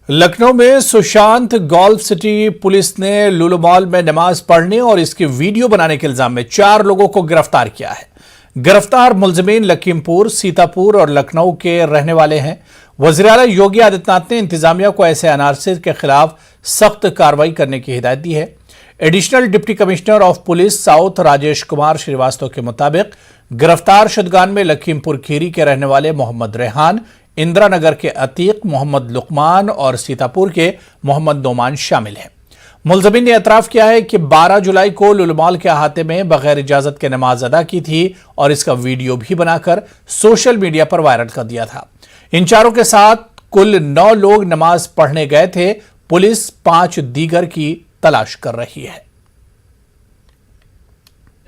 लखनऊ में Sushant golf city police ने लुलु mall में नमाज पढ़ने और इसकी वीडियो बनाने के इल्जाम में 4 लोगों को गिरफ्तार किया है। गिरफ्तार मुलजिमीन लखीमपुर, सीतापुर और लखनऊ के रहने वाले हैं। वज़ीर-ए-आला योगी आदित्यनाथ ने इंतजामिया को ऐसे अनारसे के खिलाफ सख्त कार्रवाई करने की हिदायत दी है। Additional deputy commissioner of police south Rajesh Kumar Srivastava के मुताबिक गिरफ्तार शुदगान में लखीमपुर खीरी के रहने वाले मोहम्मद रेहान, इंदिरा नगर के अतीक, मोहम्मद लुकमान और सीतापुर के मोहम्मद नोमान शामिल हैं। मुलजिमीन ने एतराफ किया है कि 12 जुलाई को लुलु मॉल के अहाते में बगैर इजाजत के नमाज अदा की थी और इसका वीडियो भी बनाकर सोशल मीडिया पर वायरल कर दिया था। इन चारों के साथ कुल 9 लोग नमाज पढ़ने गए थे। पुलिस 5 दीगर की तलाश कर रही है।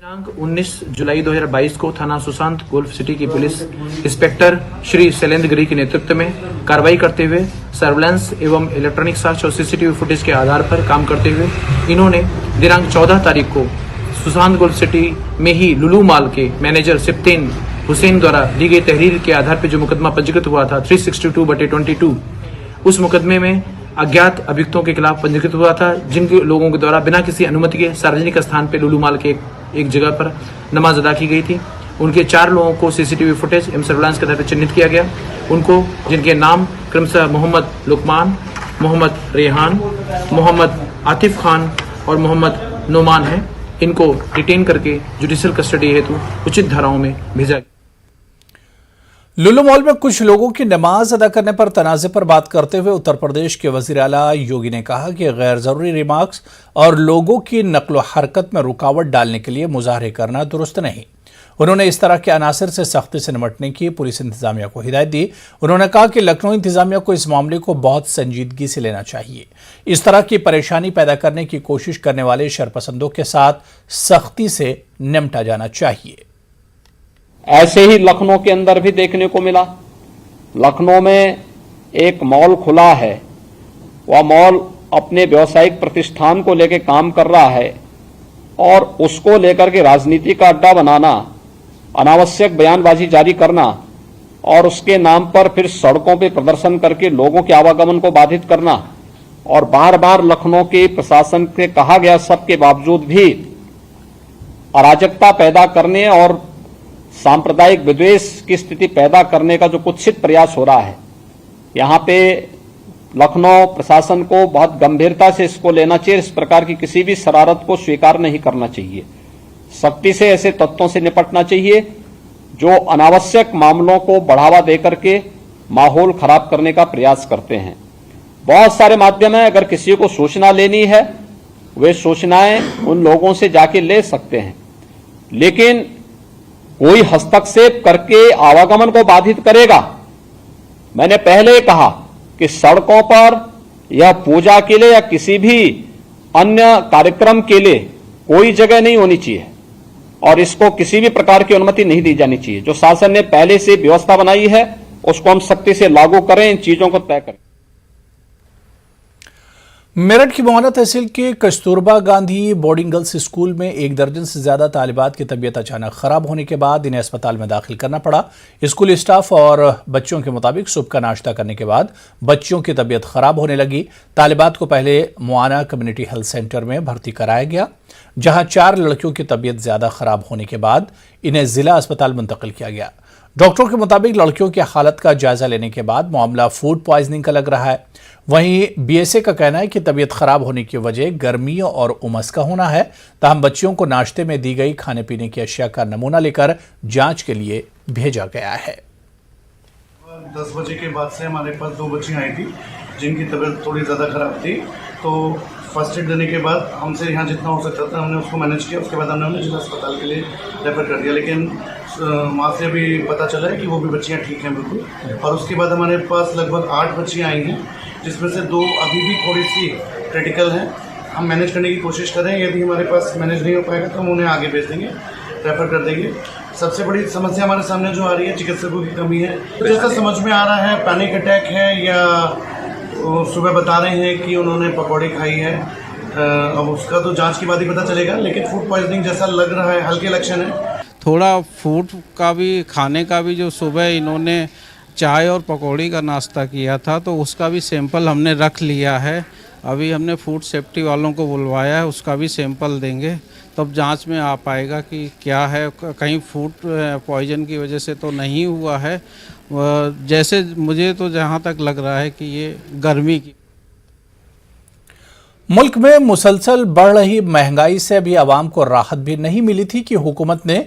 दिनांक 19 जुलाई 2022 को थाना सुशांत गोल्फ सिटी की पुलिस इंस्पेक्टर श्री शैलेंद्र गिरी के नेतृत्व में कार्रवाई करते हुए सर्वेलेंस एवं इलेक्ट्रॉनिक साक्ष्य और सीसीटीवी फुटेज के आधार पर काम करते हुए इन्होंने दिनांक 14 तारीख को सुशांत गोल्फ सिटी में ही लुलु मॉल के मैनेजर सिप्तेन हुसैन द्वारा दी गई तहरीर के आधार पर जो मुकदमा पंजीकृत हुआ था 362/22, उस मुकदमे में अज्ञात अभियुक्तों के खिलाफ पंजीकृत हुआ था, जिन लोगों के द्वारा बिना किसी अनुमति के सार्वजनिक स्थान पर लुलु मॉल के एक जगह पर नमाज अदा की गई थी। उनके 4 लोगों को सीसीटीवी फुटेज एवं सर्वेलांस के आधार पर चिन्हित किया गया। उनको, जिनके नाम क्रमशः मोहम्मद लुकमान, मोहम्मद रेहान, मोहम्मद आतिफ खान और मोहम्मद नोमान है, इनको डिटेन करके जुडिशियल कस्टडी हेतु उचित धाराओं में भेजा गया। लुलु मॉल में कुछ लोगों की नमाज अदा करने पर तनाज़े पर बात करते हुए उत्तर प्रदेश के वज़ीर-ए-आला योगी ने कहा कि गैर जरूरी रिमार्क्स और लोगों की नक्ल हरकत में रुकावट डालने के लिए मुजाहरे करना दुरुस्त नहीं। उन्होंने इस तरह के अनासर से सख्ती से निपटने की पुलिस इंतजामिया को हिदायत दी। उन्होंने कहा कि लखनऊ इंतजामिया को इस मामले को बहुत संजीदगी से लेना चाहिए। इस तरह की परेशानी पैदा करने की कोशिश करने वाले शरपसंदों के साथ सख्ती से निपटा जाना चाहिए। ऐसे ही लखनऊ के अंदर भी देखने को मिला। लखनऊ में एक मॉल खुला है, वह मॉल अपने व्यावसायिक प्रतिष्ठान को लेकर काम कर रहा है और उसको लेकर के राजनीति का अड्डा बनाना, अनावश्यक बयानबाजी जारी करना और उसके नाम पर फिर सड़कों पे प्रदर्शन करके लोगों के आवागमन को बाधित करना और बार बार लखनऊ के प्रशासन से कहा गया सबके बावजूद भी अराजकता पैदा करने और सांप्रदायिक विद्वेष की स्थिति पैदा करने का जो कुत्सित प्रयास हो रहा है, यहाँ पे लखनऊ प्रशासन को बहुत गंभीरता से इसको लेना चाहिए। इस प्रकार की किसी भी शरारत को स्वीकार नहीं करना चाहिए। सख्ती से ऐसे तत्वों से निपटना चाहिए जो अनावश्यक मामलों को बढ़ावा देकर के माहौल खराब करने का प्रयास करते हैं। बहुत सारे माध्यम हैं, अगर किसी को सूचना लेनी है वे सूचनाएं उन लोगों से जाके ले सकते हैं, लेकिन कोई हस्तक्षेप करके आवागमन को बाधित करेगा। मैंने पहले कहा कि सड़कों पर या पूजा के लिए या किसी भी अन्य कार्यक्रम के लिए कोई जगह नहीं होनी चाहिए और इसको किसी भी प्रकार की अनुमति नहीं दी जानी चाहिए। जो शासन ने पहले से व्यवस्था बनाई है उसको हम सख्ती से लागू करें, इन चीजों को तय करें। मेरठ की मोहना तहसील के Kasturba Gandhi boarding girls school में 1 दर्जन से ज्यादा तालिबात की तबीयत अचानक खराब होने के बाद इन्हें अस्पताल में दाखिल करना पड़ा। स्कूल स्टाफ और बच्चों के मुताबिक सुबह का नाश्ता करने के बाद बच्चियों की तबीयत खराब होने लगी। तालिबात को पहले मोहना कम्युनिटी हेल्थ सेंटर में भर्ती कराया गया, जहां 4 लड़कियों की तबीयत ज्यादा खराब होने के बाद इन्हें जिला अस्पताल मुंतकिल किया गया। डॉक्टरों के मुताबिक लड़कियों की हालत का जायजा लेने के बाद मामला फूड पॉइजनिंग का लग रहा है। वहीं बीएसए का कहना है कि तबीयत खराब होने की वजह गर्मी और उमस का होना है। ताहम बच्चियों को नाश्ते में दी गई खाने पीने की अशिया का नमूना लेकर जांच के लिए भेजा गया है। 10 बजे के बाद से हमारे पास 2 बच्चियां आई थी जिनकी तबीयत थोड़ी ज़्यादा खराब थी, तो फर्स्ट एड देने के बाद हमसे यहाँ जितना हो सकता था हमने उसको मैनेज किया। उसके बाद हमने उन्हें जिला अस्पताल के लिए रेफर कर दिया, लेकिन वहाँ से अभी पता चला है कि वो भी बच्चियाँ ठीक हैं बिल्कुल। और उसके बाद हमारे पास लगभग 8 बच्चियाँ आई हैं, जिसमें से 2 अभी भी थोड़ी सी क्रिटिकल हैं। हम मैनेज करने की कोशिश कर रहे हैं, यदि हमारे पास मैनेज नहीं हो पाएगा तो हम उन्हें आगे भेज देंगे, रेफर कर देंगे। सबसे बड़ी समस्या हमारे सामने जो आ रही है चिकित्सकों की कमी है। जैसा समझ में आ रहा है पैनिक अटैक है या सुबह बता रहे हैं कि उन्होंने पकौड़ी खाई है। अब उसका तो जांच के बाद ही पता चलेगा, लेकिन फूड पॉइजनिंग जैसा लग रहा है, हल्के लक्षण है। थोड़ा फूड का भी, खाने का भी जो सुबह इन्होंने चाय और पकौड़ी का नाश्ता किया था, तो उसका भी सैंपल हमने रख लिया है। अभी हमने फूड सेफ्टी वालों को बुलवाया है, उसका भी सैंपल देंगे, तब जांच में आ पाएगा कि क्या है, कहीं फूड पॉइजन की वजह से तो नहीं हुआ है। जैसे मुझे तो जहां तक लग रहा है कि ये गर्मी की। मुल्क में मुसलसल बढ़ रही महंगाई से अभी आवाम को राहत भी नहीं मिली थी कि हुकूमत ने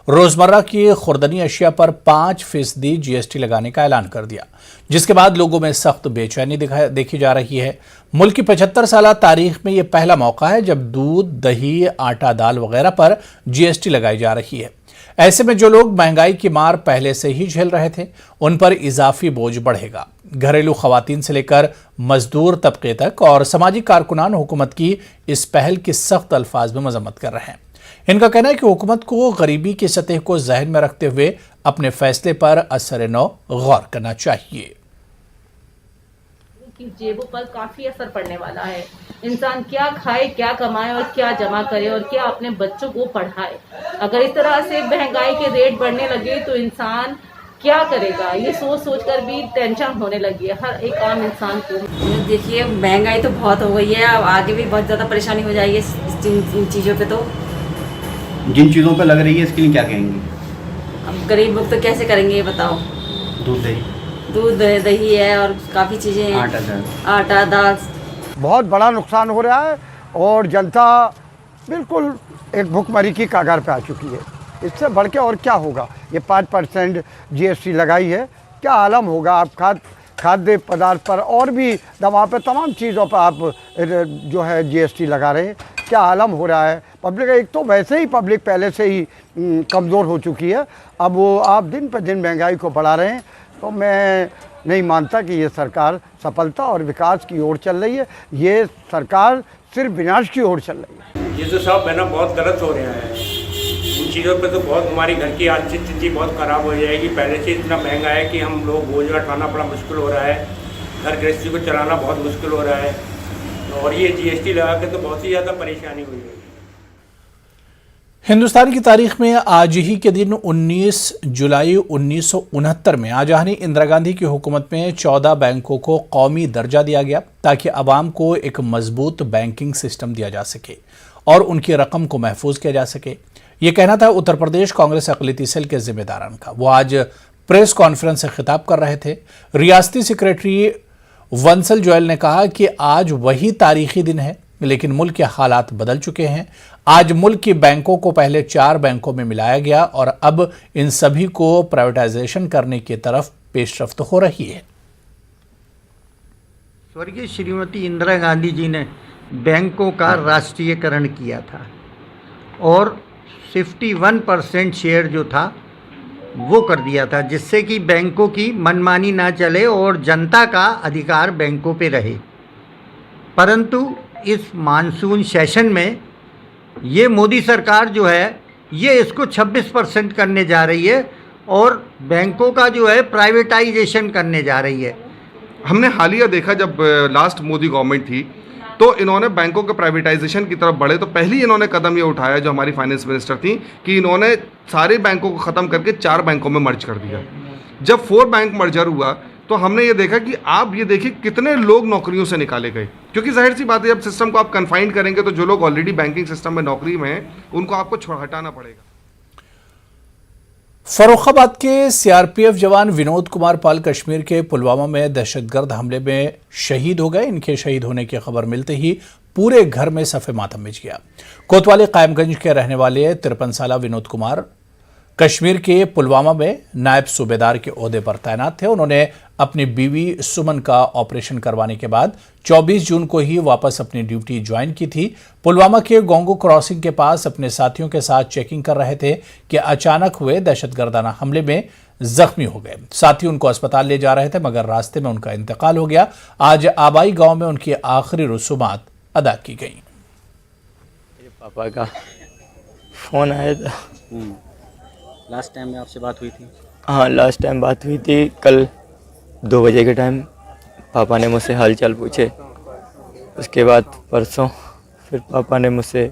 रोजमर्रा की खुर्दनी अशिया पर 5% जीएसटी लगाने का ऐलान कर दिया, जिसके बाद लोगों में सख्त बेचैनी देखी जा रही है। मुल्क की 75 साल तारीख में यह पहला मौका है जब दूध, दही, आटा, दाल वगैरह पर जीएसटी लगाई जा रही है। ऐसे में जो लोग महंगाई की मार पहले से ही झेल रहे थे, उन पर इजाफी बोझ बढ़ेगा। घरेलू खवातीन से लेकर मजदूर तबके तक और सामाजिक कारकुनान हुकूमत की इस पहल की सख्त अल्फाज में मजम्मत कर रहे हैं। इनका कहना है कि हुकूमत को गरीबी की सतह को जहन में रखते हुए अपने फैसले पर असर नौ गौर करना चाहिए। की जेबों पर काफी असर पड़ने वाला है। इंसान क्या खाए, क्या कमाए और क्या जमा करे और क्या अपने बच्चों को पढ़ाए। अगर इस तरह से महंगाई के रेट बढ़ने लगे तो इंसान क्या करेगा, ये सोच सोच कर भी टेंशन होने लगी है हर एक आम इंसान को। देखिए महंगाई तो बहुत हो गई है, अब आगे भी बहुत ज़्यादा परेशानी हो जाएगी इन चीज़ों पे। तो जिन चीज़ों पे लग रही है इसके लिए क्या कहेंगे? अब गरीब लोग तो कैसे करेंगे ये बताओ। दूध दही है और काफ़ी चीज़ें हैं, आटा दाल। बहुत बड़ा नुकसान हो रहा है और जनता बिल्कुल एक भुखमरी की कगार पे आ चुकी है। इससे बढ़ के और क्या होगा। ये 5% जीएसटी लगाई है, क्या आलम होगा। आप खाद्य पदार्थ पर और भी दवा पे तमाम चीज़ों पर आप जो है जीएसटी लगा रहे हैं, क्या आलम हो रहा है। पब्लिक एक तो वैसे ही पब्लिक पहले से ही कमज़ोर हो चुकी है, अब वो आप दिन पर दिन महंगाई को बढ़ा रहे हैं। तो मैं नहीं मानता कि ये सरकार सफलता और विकास की ओर चल रही है, ये सरकार सिर्फ विनाश की ओर चल रही है। ये तो सब है ना बहुत गलत हो रहा है। इन चीज़ों पे तो बहुत हमारी घर की आर्थिक स्थिति बहुत ख़राब हो जाएगी। पहले से इतना महंगा है कि हम लोग बोझ उठाना बड़ा मुश्किल हो रहा है, घर गृहस्थी को चलाना बहुत मुश्किल हो रहा है, और ये जीएसटी लगा के तो बहुत ही ज़्यादा परेशानी हुई है। हिंदुस्तान की तारीख में आज ही के दिन 19 जुलाई 1969 में आजानी इंदिरा गांधी की हुकूमत में 14 बैंकों को कौमी दर्जा दिया गया ताकि अवाम को एक मजबूत बैंकिंग सिस्टम दिया जा सके और उनकी रकम को महफूज किया जा सके। ये कहना था उत्तर प्रदेश कांग्रेस अक़लियती सेल के जिम्मेदारान का। वो आज प्रेस कॉन्फ्रेंस से खिताब कर रहे थे। रियासती सेक्रेटरी वंसल जोयल ने कहा कि आज वही तारीखी दिन है, लेकिन मुल्क के हालात बदल चुके हैं। आज मुल्क की बैंकों को पहले 4 बैंकों में मिलाया गया और अब इन सभी को प्राइवेटाइजेशन करने की तरफ पेशरफ्त हो रही है। स्वर्गीय श्रीमती इंदिरा गांधी जी ने बैंकों का राष्ट्रीयकरण किया था और 51% शेयर जो था वो कर दिया था, जिससे कि बैंकों की मनमानी ना चले और जनता का अधिकार बैंकों पे रहे। परंतु इस मानसून सेशन में ये मोदी सरकार जो है ये इसको 26% करने जा रही है और बैंकों का जो है प्राइवेटाइजेशन करने जा रही है। हमने हालिया देखा जब लास्ट मोदी गवर्नमेंट थी तो इन्होंने बैंकों के प्राइवेटाइजेशन की तरफ बढ़े, तो पहली इन्होंने कदम ये उठाया जो हमारी फाइनेंस मिनिस्टर थी कि इन्होंने सारे बैंकों को ख़त्म करके 4 बैंकों में मर्ज कर दिया। जब 4 बैंक मर्जर हुआ तो हमने ये देखा कि आप ये देखिए कितने लोग नौकरियों से निकाले गए, क्योंकि जाहिर सी बात है जब सिस्टम को आप कन्फाइंड करेंगे तो जो लोग ऑलरेडी बैंकिंग सिस्टम में नौकरी में हैं उनको आपको हटाना पड़ेगा। फर्रुखाबाद के सीआरपीएफ जवान विनोद कुमार पाल कश्मीर के पुलवामा में दहशतगर्द हमले में शहीद हो गए। इनके शहीद होने की खबर मिलते ही पूरे घर में सफ़े मातम मच गया। कोतवाली कायमगंज के रहने वाले 53 साला विनोद कुमार कश्मीर के पुलवामा में नायब सूबेदार के ओहदे पर तैनात थे। उन्होंने अपनी बीवी सुमन का ऑपरेशन करवाने के बाद 24 जून को ही वापस अपनी ड्यूटी ज्वाइन की थी। पुलवामा के गोंगो क्रॉसिंग के पास अपने साथियों के साथ चेकिंग कर रहे थे कि अचानक हुए दहशतगर्दाना हमले में जख्मी हो गए। साथी उनको अस्पताल ले जा रहे थे मगर रास्ते में उनका इंतकाल हो गया। आज आबाई गांव में उनकी आखिरी रसूमात अदा की गई। पापा का फोन आया था। लास्ट टाइम में आपसे बात हुई थी? हाँ, लास्ट टाइम बात हुई थी कल 2 बजे के टाइम। पापा ने मुझसे हाल चाल पूछे। उसके बाद परसों फिर पापा ने मुझसे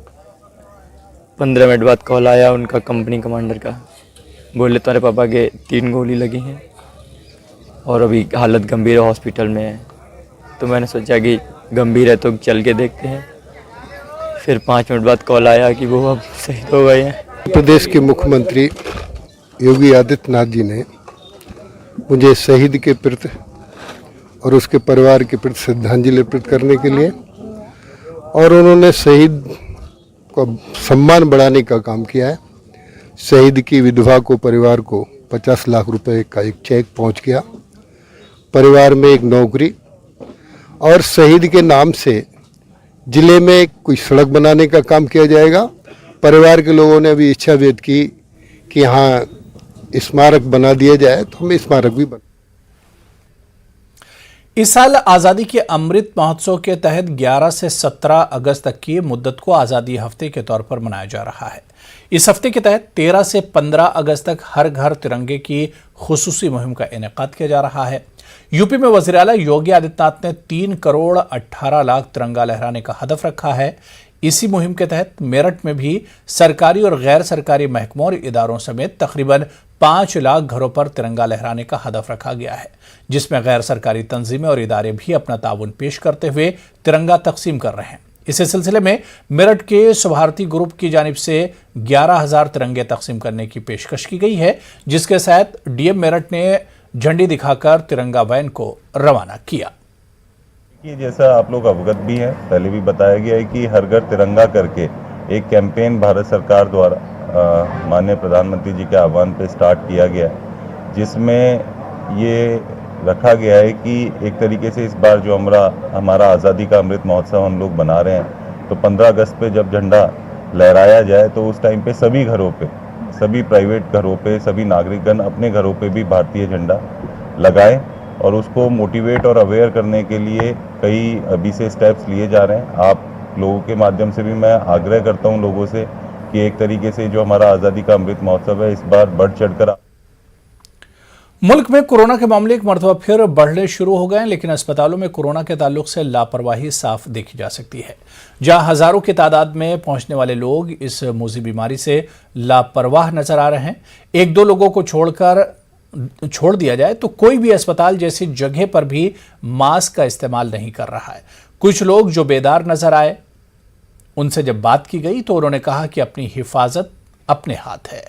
15 मिनट बाद कॉल आया उनका कंपनी कमांडर का। बोले तुम्हारे पापा के 3 गोली लगी हैं और अभी हालत गंभीर है, हॉस्पिटल में है। तो मैंने सोचा कि गंभीर है तो चल के देखते हैं। फिर 5 मिनट बाद कॉल आया कि वो अब शहीद हो गए हैं। प्रदेश के मुख्यमंत्री योगी आदित्यनाथ जी ने मुझे शहीद के प्रति और उसके परिवार के प्रति श्रद्धांजलि अर्पित करने के लिए, और उन्होंने शहीद को सम्मान बढ़ाने का काम किया है। शहीद की विधवा को, परिवार को 50 लाख रुपए का एक चेक पहुंच गया, परिवार में एक नौकरी, और शहीद के नाम से जिले में कोई सड़क बनाने का काम किया जाएगा। परिवार के लोगों ने अभी इच्छा व्यक्त की कि यहाँ स्मारक बना दिया जाए, तो हम स्मारक भी बना। इस साल आज़ादी के अमृत महोत्सव के तहत 11 से 17 अगस्त तक की मुद्दत को आज़ादी हफ्ते के तौर पर मनाया जा रहा है। इस हफ्ते के तहत 13 से 15 अगस्त तक हर घर तिरंगे की खुसूसी मुहिम का इनेकाद किया जा रहा है। यूपी में वज़ीर आला योगी आदित्यनाथ ने 3 करोड़ 18 लाख तिरंगा लहराने का हदफ रखा है। इसी मुहिम के तहत मेरठ में भी सरकारी और गैर सरकारी महकमों और इदारों समेत तकरीबन 5 लाख घरों पर तिरंगा लहराने का हदफ रखा गया है, जिसमें गैर सरकारी तंजीमें और इदारे भी अपना ताउन पेश करते हुए तिरंगा तकसीम कर रहे हैं। इसी सिलसिले में मेरठ के सुभारती ग्रुप की जानिब से 11,000 तिरंगे तकसीम करने की पेशकश की गई है, जिसके साथ डीएम मेरठ ने झंडी दिखाकर तिरंगा वैन को रवाना किया। जैसा आप लोग अवगत भी हैं, पहले भी बताया गया है कि हर घर तिरंगा करके एक कैंपेन भारत सरकार द्वारा माननीय प्रधानमंत्री जी के आह्वान पे स्टार्ट किया गया, जिसमें ये रखा गया है कि एक तरीके से इस बार जो हमारा आज़ादी का अमृत महोत्सव हम लोग बना रहे हैं, तो 15 अगस्त पे जब झंडा लहराया जाए तो उस टाइम पे सभी घरों पे, सभी प्राइवेट घरों पे, सभी नागरिकगण अपने घरों पे भी भारतीय झंडा लगाएं, और उसको मोटिवेट और अवेयर करने के लिए कई अभी से स्टेप्स लिए जा रहे हैं। आप लोगों के माध्यम से भी मैं आग्रह करता हूं लोगों से कि एक तरीके से जो हमारा आज़ादी का अमृत महोत्सव है, इस बार बढ़ चढ़कर। मुल्क में कोरोना के मामले एक मरतबा फिर बढ़ने शुरू हो गए हैं, लेकिन अस्पतालों में कोरोना के ताल्लुक से लापरवाही साफ देखी जा सकती है। जहां हजारों की तादाद में पहुंचने वाले लोग इस मूजी बीमारी से लापरवाह नजर आ रहे हैं, 1-2 लोगों को छोड़ दिया जाए तो कोई भी अस्पताल जैसी जगह पर भी मास्क का इस्तेमाल नहीं कर रहा है। कुछ लोग जो बेदार नजर आए, उनसे जब बात की गई तो उन्होंने कहा कि अपनी हिफाजत अपने हाथ है।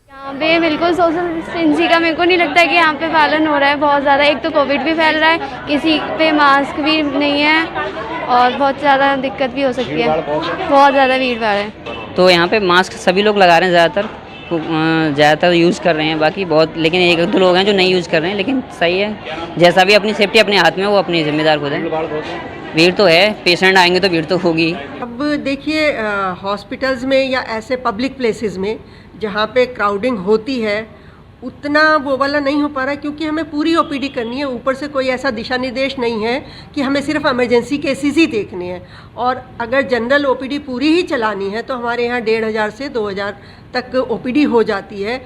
यहाँ पे बिल्कुल सोशल डिस्टेंसिंग का मेरे को नहीं लगता कि यहाँ पे पालन हो रहा है बहुत ज़्यादा। एक तो कोविड भी फैल रहा है, किसी पे मास्क भी नहीं है और बहुत ज़्यादा दिक्कत भी हो सकती है, बहुत ज़्यादा भीड़ भाड़ है। तो यहाँ पे मास्क सभी लोग लगा रहे हैं, ज़्यादातर यूज़ कर रहे हैं, बाकी बहुत, लेकिन 1-2 लोग हैं जो नहीं यूज़ कर रहे हैं, लेकिन सही है। जैसा भी अपनी सेफ्टी अपने हाथ में, वो अपनी जिम्मेदार खुद है। भीड़ तो है, पेशेंट आएंगे तो भीड़ तो होगी। अब देखिए, हॉस्पिटल्स में या ऐसे पब्लिक प्लेसेस में जहाँ पे क्राउडिंग होती है, उतना वो वाला नहीं हो पा रहा है, क्योंकि हमें पूरी ओपीडी करनी है। ऊपर से कोई ऐसा दिशा निर्देश नहीं है कि हमें सिर्फ इमरजेंसी केसेस ही देखने हैं, और अगर जनरल ओपीडी पूरी ही चलानी है तो हमारे यहाँ 1,500 से 2,000 तक ओपीडी हो जाती है।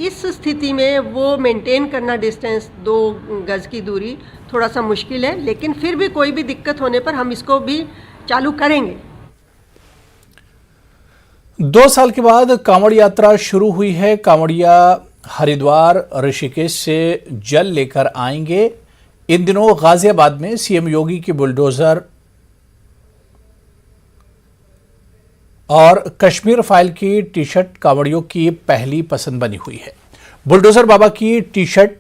इस स्थिति में वो मेंटेन करना डिस्टेंस, 2 गज की दूरी, थोड़ा सा मुश्किल है, लेकिन फिर भी कोई भी दिक्कत होने पर हम इसको भी चालू करेंगे। 2 साल के बाद कांवड़ यात्रा शुरू हुई है। कांवड़िया हरिद्वार, ऋषिकेश से जल लेकर आएंगे। इन दिनों गाजियाबाद में सीएम योगी की बुलडोजर और कश्मीर फाइल की टी-शर्ट कांवड़ियों की पहली पसंद बनी हुई है। बुलडोजर बाबा की टी-शर्ट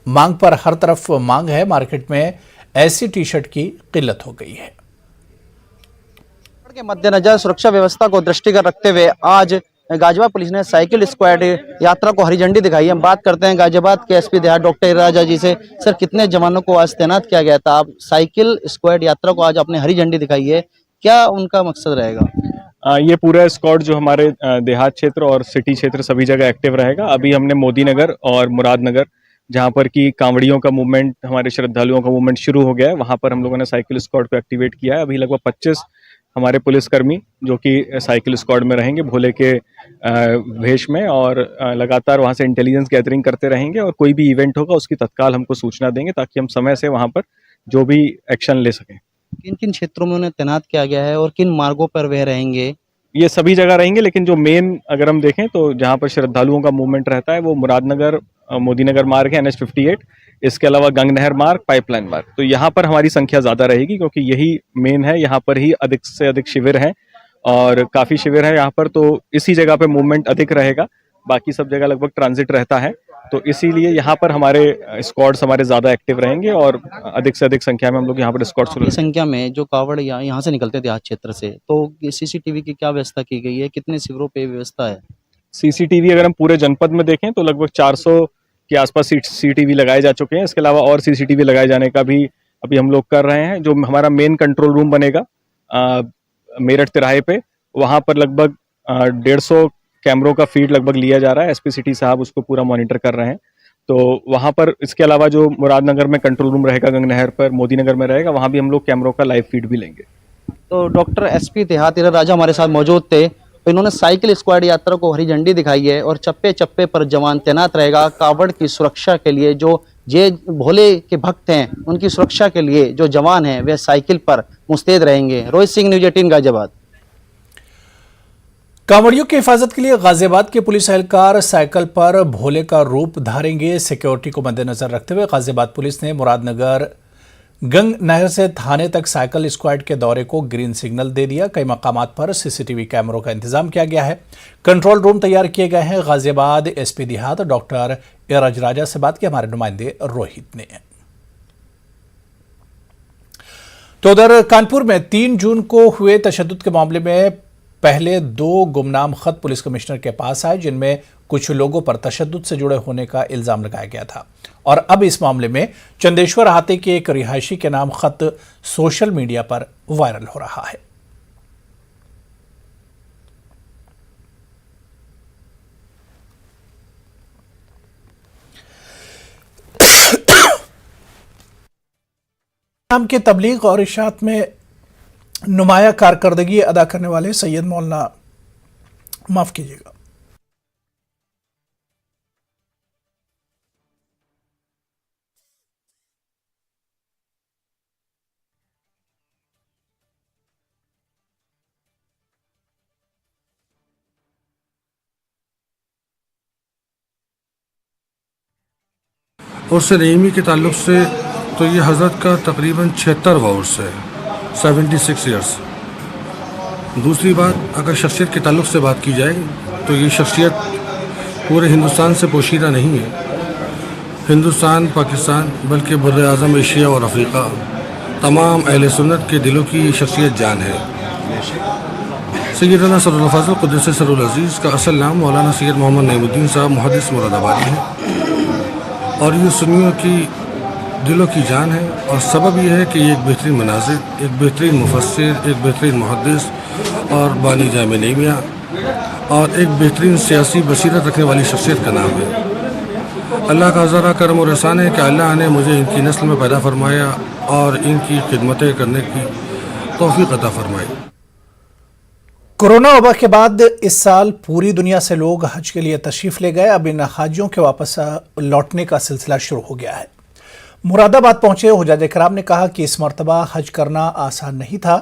मांग पर हर तरफ मांग है। मार्केट में ऐसी टी-शर्ट की किल्लत हो गई है। के मद्देनजर सुरक्षा व्यवस्था को दृष्टिगत रखते हुए आज गाजियाबाद पुलिस ने साइकिल स्क्वाड यात्रा को हरी झंडी दिखाई है। हम बात करते हैं गाजियाबाद के एसपी देहात डॉक्टर राजा जी से। सर, कितने जवानों को आज तैनात किया गया था? आप साइकिल स्क्वाड यात्रा को आज आपने हरी झंडी दिखाई है, क्या उनका मकसद रहेगा? ये पूरा स्क्वाड जो हमारे देहात क्षेत्र और सिटी क्षेत्र सभी जगह एक्टिव रहेगा। अभी हमने मोदी नगर और मुरादनगर, जहाँ पर की कांवड़ियों का मूवमेंट, हमारे श्रद्धालुओं का मूवमेंट शुरू हो गया है, वहाँ पर हम लोगों ने साइकिल स्क्वाड को एक्टिवेट किया है। अभी लगभग 25 हमारे पुलिसकर्मी जो कि साइकिल स्क्वाड में रहेंगे भोले के वेश में, और लगातार वहाँ से इंटेलिजेंस गैदरिंग करते रहेंगे, और कोई भी इवेंट होगा उसकी तत्काल हमको सूचना देंगे ताकि हम समय से वहाँ पर जो भी एक्शन ले सकें। किन किन क्षेत्रों में उन्हें तैनात किया गया है और किन मार्गों पर वे रहेंगे? ये सभी जगह रहेंगे, लेकिन जो मेन अगर हम देखें तो जहाँ पर श्रद्धालुओं का मूवमेंट रहता है वो मुरादनगर मोदी नगर मार्ग है NH 58, इसके अलावा गंगनहर मार्ग, पाइपलाइन मार्ग। तो यहाँ पर हमारी संख्या ज़्यादा रहेगी क्योंकि यही मेन है, यहाँ पर ही अधिक से अधिक शिविर हैं और काफ़ी शिविर है यहाँ पर, तो इसी जगह पे मूवमेंट अधिक रहेगा। बाकी सब जगह लगभग ट्रांजिट रहता है, तो इसीलिए यहाँ पर हमारे स्क्वाड्स हमारे ज़्यादा एक्टिव रहेंगे और अधिक से अधिक संख्या में हम लोग यहाँ पर स्क्वाड्स संख्या में जो कावड़ यहाँ से निकलते थे आज क्षेत्र से, तो CCTV की क्या व्यवस्था की गई है, कितने शिविरों पे व्यवस्था है? CCTV अगर हम पूरे जनपद में देखें तो लगभग 400 के आसपास CCTV लगाए जा चुके हैं। इसके अलावा और CCTV लगाए जाने का भी अभी हम लोग कर रहे हैं। जो हमारा मेन कंट्रोल रूम बनेगा मेरठ तिराहे पे, वहाँ पर लगभग 150 कैमरों का फीड लगभग लिया जा रहा है। SP सिटी साहब उसको पूरा मॉनिटर कर रहे हैं, तो वहाँ पर इसके अलावा जो मुरादनगर में कंट्रोल रूम रहेगा, गंगनहर पर, मोदी नगर में रहेगा, वहाँ भी हम लोग कैमरों का लाइव फीड भी लेंगे। तो डॉक्टर SP देहात हीरा राजा हमारे साथ मौजूद थे। तो इन्होंने साइकिल स्क्वाड यात्रा को हरी झंडी दिखाई है और चप्पे चप्पे पर जवान तैनात रहेगा कावड़ की सुरक्षा के लिए। जो जे भोले के भक्त हैं उनकी सुरक्षा के लिए जो जवान हैं वे साइकिल पर मुस्तैद रहेंगे। रोहित सिंह, न्यूज़ 18 गाजियाबाद। कांवड़ियों की हिफाजत के लिए गाजियाबाद के पुलिस एहलकार साइकिल पर भोले का रूप धारेंगे। सिक्योरिटी को मद्देनजर रखते हुए गाजियाबाद पुलिस ने मुरादनगर गंग नहर से थाने तक साइकिल स्क्वाड के दौरे को ग्रीन सिग्नल दे दिया। कई मकामात पर CCTV कैमरों का इंतजाम किया गया है। कंट्रोल रूम तैयार किए गए हैं। गाजियाबाद SP देहात डॉक्टर एराज राजा से बात की हमारे नुमाइंदे रोहित ने। तो उधर कानपुर में 3 जून को हुए तशद्दुद के मामले में पहले 2 गुमनाम खत पुलिस कमिश्नर के पास आए, जिनमें कुछ लोगों पर तशद्दुद से जुड़े होने का इल्जाम लगाया गया था। और अब इस मामले में चंदेश्वर हाते के एक रिहायशी के नाम खत सोशल मीडिया पर वायरल हो रहा है। नाम के तबलीग और इशाअत में नुमाया कारकर्दगी अदा करने वाले सैयद मौलाना, माफ कीजिएगा, उर्स रहीमी के ताल्लुक़ से तो ये हज़रत का तकरीबन 76वां उर्स है, 76 ईयर्स। दूसरी बात, अगर शख्सियत के ताल्लुक़ से बात की जाए तो ये शख्सियत पूरे हिंदुस्तान से पोशीदा नहीं है। हिंदुस्तान, पाकिस्तान, बल्कि बर्रे आज़म एशिया और अफ्रीका, तमाम अहले सुन्नत के दिलों की ये शख्सियत जान है। सैयदना सदरुल फाज़िल क़ुद्दस सिर्रुल अज़ीज़ का असल नाम मौलाना सैयद मोहम्मद नईमुद्दीन साहब मुहद्दिस मुरादाबादी है और ये सुन्नियों की दिलों की जान है। और सबब यह है कि ये एक बेहतरीन मनाज़िर, एक बेहतरीन मुफस्सिर, एक बेहतरीन मुहद्दिस और बानी जामे नईमिया और एक बेहतरीन सियासी बसीरत रखने वाली शख्सियत का नाम है। अल्लाह का ज़रा करम और एहसान है कि अल्लाह ने मुझे इनकी नस्ल में पैदा फरमाया और इनकी खिदमतें करने की तौफीक अता फरमाई। कोरोना वबा के बाद इस साल पूरी दुनिया से लोग हज के लिए तशरीफ ले गए। अब इन हाजियों के वापस लौटने का सिलसिला शुरू हो गया है। मुरादाबाद पहुंचे हुज्जाज इकराम ने कहा कि इस मरतबा हज करना आसान नहीं था।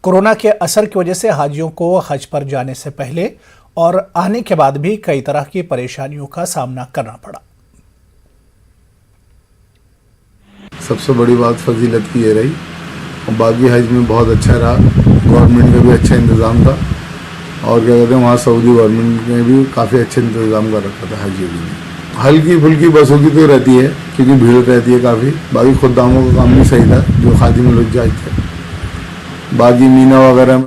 कोरोना के असर की वजह से हाजियों को हज पर जाने से पहले और आने के बाद भी कई तरह की परेशानियों का सामना करना पड़ा। सबसे बड़ी बात फजीलत की ये रही और बाकी हज में बहुत अच्छा रहा। गवर्नमेंट का भी अच्छा इंतज़ाम था और क्या कहते हैं वहाँ सऊदी गवर्नमेंट ने भी काफ़ी अच्छे इंतज़ाम कर रखा था। हज में हल्की फुल्की बसों की तो रहती है क्योंकि भीड़ रहती है काफ़ी। बाकी खुदामों का काम भी सही था जो खादिम लोग जाए थे। बाकी मीना वगैरह में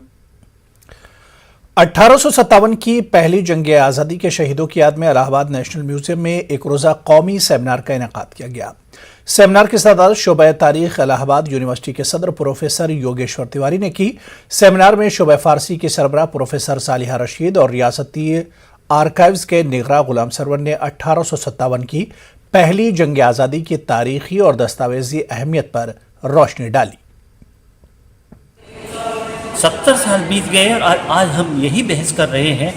1857 की पहली जंग आज़ादी के शहीदों की याद में इलाहाबाद नेशनल म्यूजियम में एक रोज़ा कौमी सेमिनार का इनेकाद किया गया। सेमिनार की सदारत शोबा तारीख इलाहाबाद यूनिवर्सिटी के सदर प्रोफेसर योगेश्वर तिवारी ने की। सेमिनार में शोबा फारसी के सरबराह प्रोफेसर सालिहा रशीद और रियासती आर्काइव्स के निगरां गुलाम सरवर ने 1857 की पहली जंग आज़ादी की तारीखी और दस्तावेजी अहमियत पर रोशनी डाली। 70 साल बीत गए और आज हम यही बहस कर रहे हैं।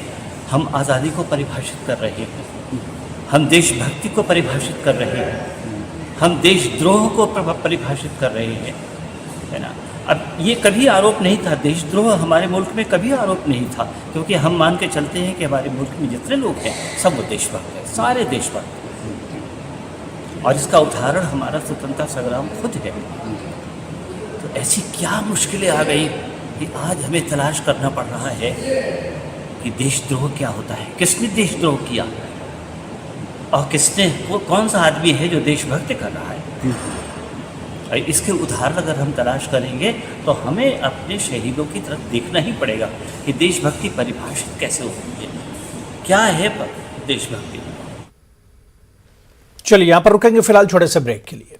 हम आज़ादी को परिभाषित कर रहे हैं, हम देशभक्ति को परिभाषित कर रहे हैं, हम देशद्रोह को परिभाषित कर रहे हैं, है ना। अब ये कभी आरोप नहीं था, देशद्रोह हमारे मुल्क में कभी आरोप नहीं था, क्योंकि हम मान के चलते हैं कि हमारे मुल्क में जितने लोग हैं सब वो देशभक्त हैं, सारे देशभक्त। और इसका उदाहरण हमारा स्वतंत्रता संग्राम खुद है। तो ऐसी क्या मुश्किलें आ गई कि आज हमें तलाश करना पड़ रहा है कि देशद्रोह क्या होता है, किसने देशद्रोह किया और किसने, वो कौन सा आदमी है जो देशभक्ति कर रहा है। और इसके उदाहरण अगर हम तलाश करेंगे तो हमें अपने शहीदों की तरफ देखना ही पड़ेगा कि देशभक्ति परिभाषित कैसे होती है, क्या है देशभक्ति। चलिए यहां पर रुकेंगे फिलहाल छोटे से ब्रेक के लिए।